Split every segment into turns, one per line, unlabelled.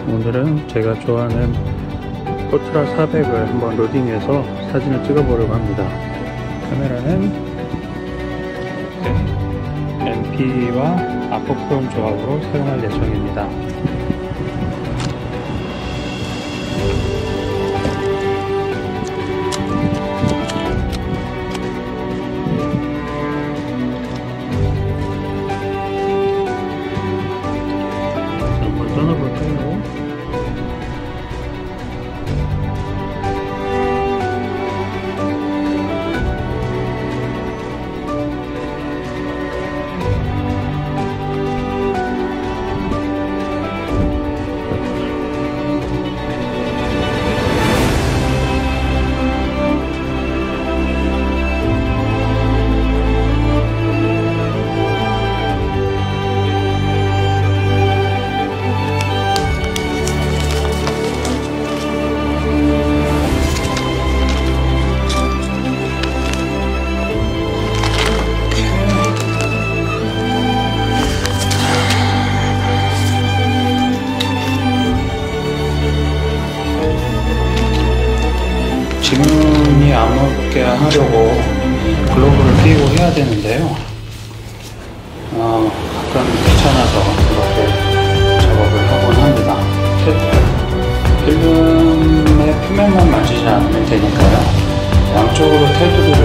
오늘은 제가 좋아하는 포트라 400을 한번 로딩해서 사진을 찍어보려고 합니다. 카메라는 MP와 아포크롬 조합으로 사용할 예정입니다. 떠나볼까요? 지문이 안 먹게 하려고 글로브를 끼고 해야 되는데요. 가끔 귀찮아서 이렇게 작업을 하곤 합니다. 필름의 표면만 만지지 않으면 되니까요. 양쪽으로 테두리를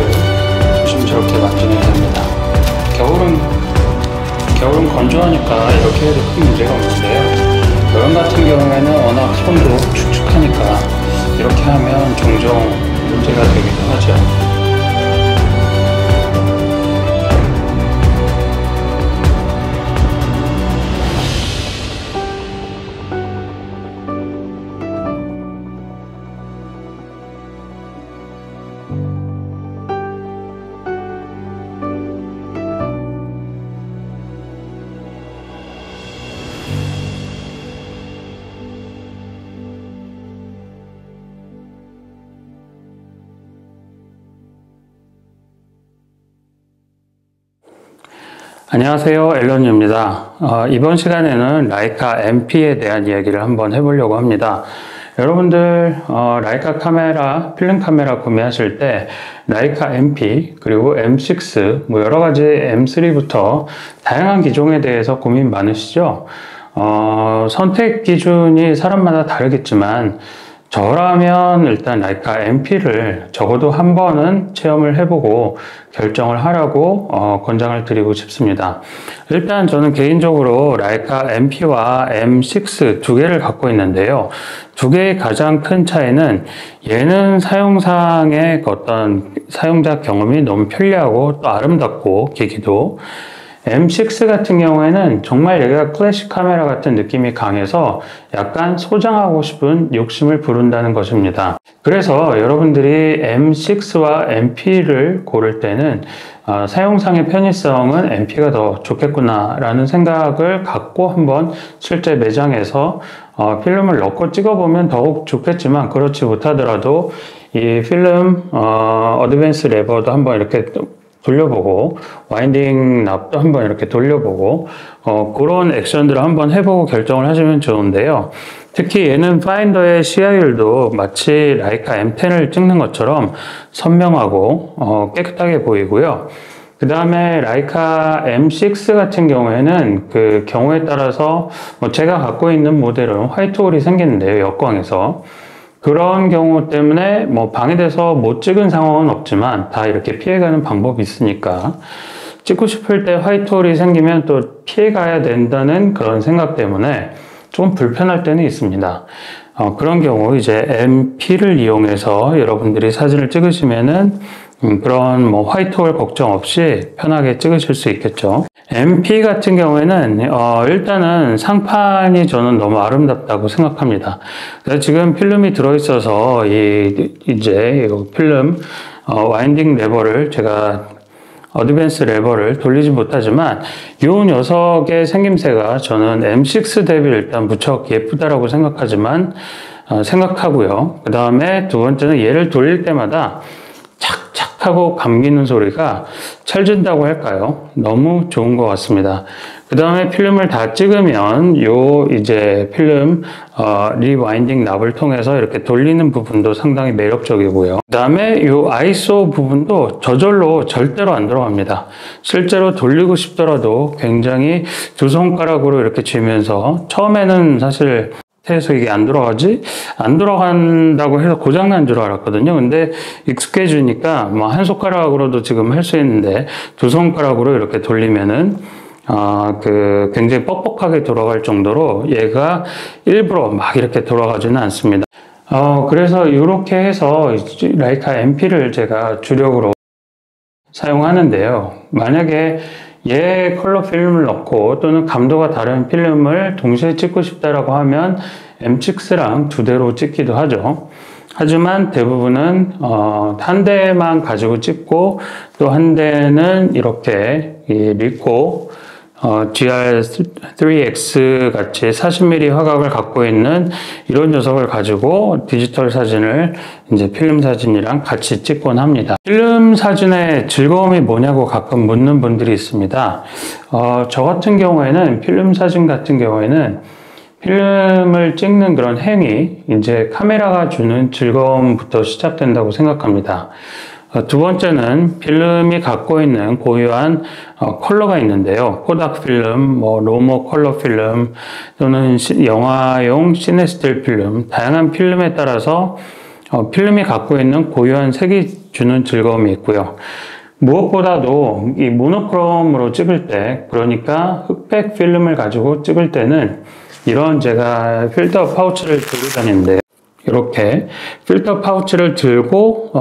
조심스럽게 만지면 됩니다. 겨울은 건조하니까 이렇게 해도 큰 문제가 없는데요. 여름 같은 경우에는 워낙 손도 축축하니까 이렇게 하면 종종 문제가 되기도 하죠. 안녕하세요, 앨런입니다. 이번 시간에는 라이카 MP에 대한 이야기를 한번 해보려고 합니다. 여러분들 라이카 카메라, 필름 카메라 구매하실 때 라이카 MP 그리고 M6 뭐 여러가지 M3부터 다양한 기종에 대해서 고민 많으시죠? 선택 기준이 사람마다 다르겠지만 저라면 일단 라이카 MP를 적어도 한 번은 체험을 해보고 결정을 하라고 권장을 드리고 싶습니다. 일단 저는 개인적으로 라이카 MP와 M6 두 개를 갖고 있는데요. 두 개의 가장 큰 차이는 얘는 사용상의 어떤 사용자 경험이 너무 편리하고 또 아름답고 기기도, M6 같은 경우에는 정말 얘가 클래식 카메라 같은 느낌이 강해서 약간 소장하고 싶은 욕심을 부른다는 것입니다. 그래서 여러분들이 M6와 MP를 고를 때는 사용상의 편의성은 MP가 더 좋겠구나 라는 생각을 갖고 한번 실제 매장에서 필름을 넣고 찍어보면 더욱 좋겠지만, 그렇지 못하더라도 이 필름 어드밴스 레버도 한번 이렇게 돌려보고 와인딩 납도 한번 이렇게 돌려보고 그런 액션들을 한번 해보고 결정을 하시면 좋은데요. 특히 얘는 파인더의 시야율도 마치 라이카 M10을 찍는 것처럼 선명하고 깨끗하게 보이고요. 그 다음에 라이카 M6 같은 경우에는 그 경우에 따라서 제가 갖고 있는 모델은 화이트홀이 생기는데요, 역광에서. 그런 경우 때문에 방해돼서 못 찍은 상황은 없지만 다 이렇게 피해가는 방법이 있으니까 찍고 싶을 때 화이트홀이 생기면 또 피해가야 된다는 그런 생각 때문에 조금 불편할 때는 있습니다. 그런 경우 이제 MP를 이용해서 여러분들이 사진을 찍으시면은 그런 화이트홀 걱정 없이 편하게 찍으실 수 있겠죠. MP 같은 경우에는 일단은 상판이 저는 너무 아름답다고 생각합니다. 지금 필름이 들어있어서 이제 필름 와인딩 레버를 제가 어드밴스 레버를 돌리지 못하지만 이 녀석의 생김새가 저는 M6 대비 일단 무척 예쁘다라고 생각하고요. 그 다음에 두 번째는 얘를 돌릴 때마다 착착 하고 감기는 소리가 찰진다고 할까요? 너무 좋은 것 같습니다. 그 다음에 필름을 다 찍으면 요 이제 필름 리와인딩 납을 통해서 이렇게 돌리는 부분도 상당히 매력적이고요. 그 다음에 요 아이소 부분도 저절로 절대로 안 들어갑니다. 실제로 돌리고 싶더라도 굉장히 두 손가락으로 이렇게 쥐면서, 처음에는 사실 해서 이게 안 돌아간다고 해서 고장난 줄 알았거든요. 근데 익숙해지니까 뭐 한 손가락으로도 지금 할 수 있는데 두 손가락으로 이렇게 돌리면은 굉장히 뻑뻑하게 돌아갈 정도로 얘가 일부러 막 이렇게 돌아가지는 않습니다. 그래서 이렇게 해서 라이카 MP를 제가 주력으로 사용하는데요. 만약에 얘 컬러 필름을 넣고 또는 감도가 다른 필름을 동시에 찍고 싶다라고 하면 M6랑 두 대로 찍기도 하죠. 하지만 대부분은 한 대만 가지고 찍고, 또 한 대는 이렇게 이 리코 GR3X 같이 40mm 화각을 갖고 있는 이런 녀석을 가지고 디지털 사진을 이제 필름 사진이랑 같이 찍곤 합니다. 필름 사진의 즐거움이 뭐냐고 가끔 묻는 분들이 있습니다. 저 같은 경우에는, 필름 사진 같은 경우에는 필름을 찍는 그런 행위, 이제 카메라가 주는 즐거움부터 시작된다고 생각합니다. 두 번째는 필름이 갖고 있는 고유한 컬러가 있는데요. 코닥 필름, 뭐 로모 컬러 필름, 또는 영화용 시네스틸 필름, 다양한 필름에 따라서 필름이 갖고 있는 고유한 색이 주는 즐거움이 있고요. 무엇보다도 이 모노크롬으로 찍을 때, 그러니까 흑백 필름을 가지고 찍을 때는 이런 제가 필터 파우치를 들고 다니는데요. 이렇게 필터 파우치를 들고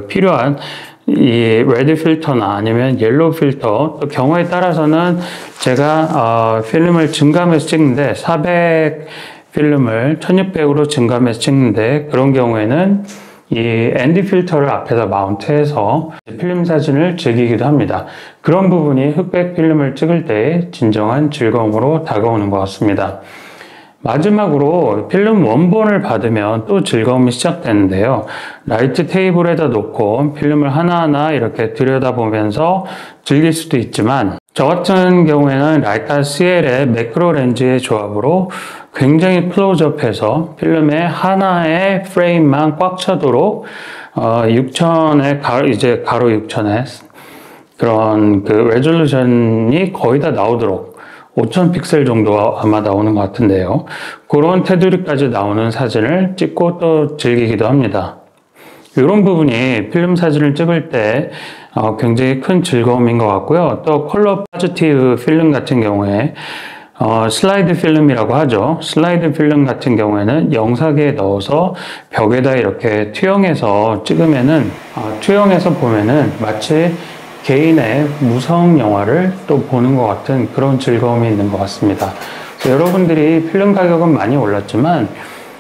필요한 이 레드 필터나 아니면 옐로우 필터, 또 경우에 따라서는 제가 필름을 증감해서 찍는데 400 필름을 1600으로 증감해서 찍는데, 그런 경우에는 이 ND 필터를 앞에다 마운트해서 필름 사진을 즐기기도 합니다. 그런 부분이 흑백 필름을 찍을 때 진정한 즐거움으로 다가오는 것 같습니다. 마지막으로 필름 원본을 받으면 또 즐거움이 시작되는데요. 라이트 테이블에다 놓고 필름을 하나하나 이렇게 들여다보면서 즐길 수도 있지만, 저 같은 경우에는 라이카 CL의 매크로 렌즈의 조합으로 굉장히 클로즈업해서 필름의 하나의 프레임만 꽉 차도록 6000의 가로 6000의 그런 그 레졸루션이 거의 다 나오도록 5000 픽셀 정도 아마 나오는 것 같은데요. 그런 테두리까지 나오는 사진을 찍고 또 즐기기도 합니다. 이런 부분이 필름 사진을 찍을 때 굉장히 큰 즐거움인 것 같고요. 또 컬러 포지티브 필름 같은 경우에 슬라이드 필름이라고 하죠. 슬라이드 필름 같은 경우에는 영상기에 넣어서 벽에다 이렇게 투영해서 찍으면은, 투영해서 보면은 마치 개인의 무성 영화를 또 보는 것 같은 그런 즐거움이 있는 것 같습니다. 그래서 여러분들이 필름 가격은 많이 올랐지만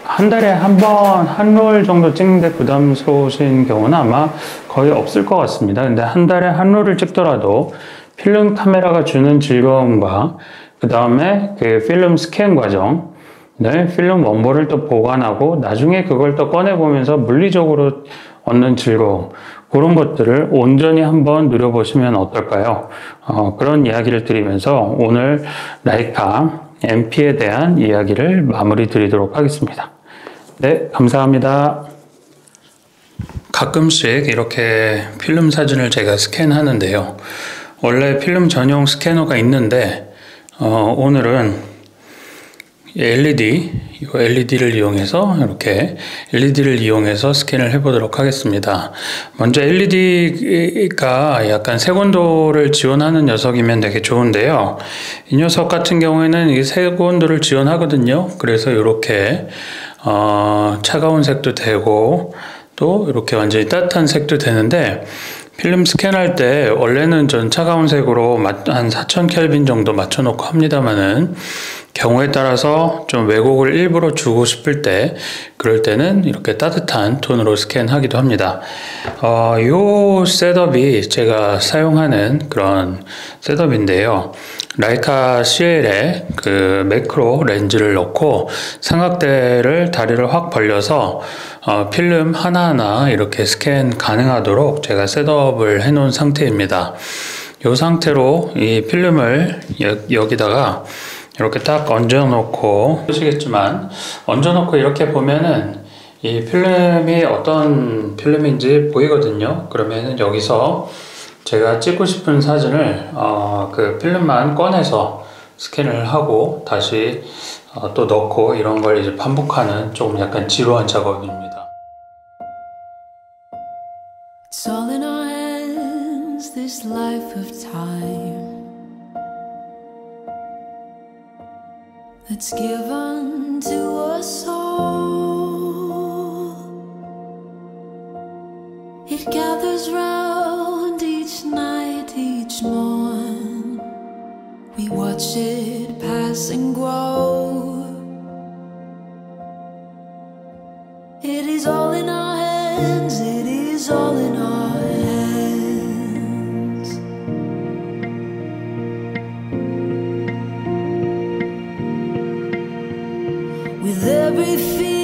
한 달에 한 번, 한 롤 정도 찍는데 부담스러우신 경우는 아마 거의 없을 것 같습니다. 근데 한 달에 한 롤을 찍더라도 필름 카메라가 주는 즐거움과 그 다음에 그 필름 스캔 과정, 필름 원본을 또 보관하고 나중에 그걸 또 꺼내보면서 물리적으로 얻는 즐거움, 그런 것들을 온전히 한번 누려보시면 어떨까요? 그런 이야기를 드리면서 오늘 라이카 MP에 대한 이야기를 마무리 드리도록 하겠습니다. 네, 감사합니다. 가끔씩 이렇게 필름 사진을 제가 스캔하는데요. 원래 필름 전용 스캐너가 있는데 오늘은 LED를 이용해서 이렇게 LED를 이용해서 스캔을 해보도록 하겠습니다. 먼저 LED가 약간 색온도를 지원하는 녀석이면 되게 좋은데요. 이 녀석 같은 경우에는 이 색온도를 지원하거든요. 그래서 이렇게 차가운 색도 되고 또 이렇게 완전히 따뜻한 색도 되는데, 필름 스캔할 때 원래는 전 차가운 색으로 한 4000 켈빈 정도 맞춰놓고 합니다만은, 경우에 따라서 좀 왜곡을 일부러 주고 싶을 때, 그럴 때는 이렇게 따뜻한 톤으로 스캔하기도 합니다. 요 셋업이 제가 사용하는 그런 셋업인데요. 라이카 CL에 그 매크로 렌즈를 넣고 삼각대를 다리를 확 벌려서 필름 하나하나 이렇게 스캔 가능하도록 제가 셋업을 해 놓은 상태입니다. 이 상태로 이 필름을 여기다가 이렇게 딱 얹어놓고, 보시겠지만 얹어놓고 이렇게 보면은 이 필름이 어떤 필름인지 보이거든요. 그러면은 여기서 제가 찍고 싶은 사진을 그 필름만 꺼내서 스캔을 하고 다시 또 넣고, 이런 걸 이제 반복하는 조금 약간 지루한 작업입니다.
It's all in our hands, this life of time that's given to us all. It gathers round each night, each morn. We watch it pass and grow. It is all in our hands, it is all in our hands. With every fear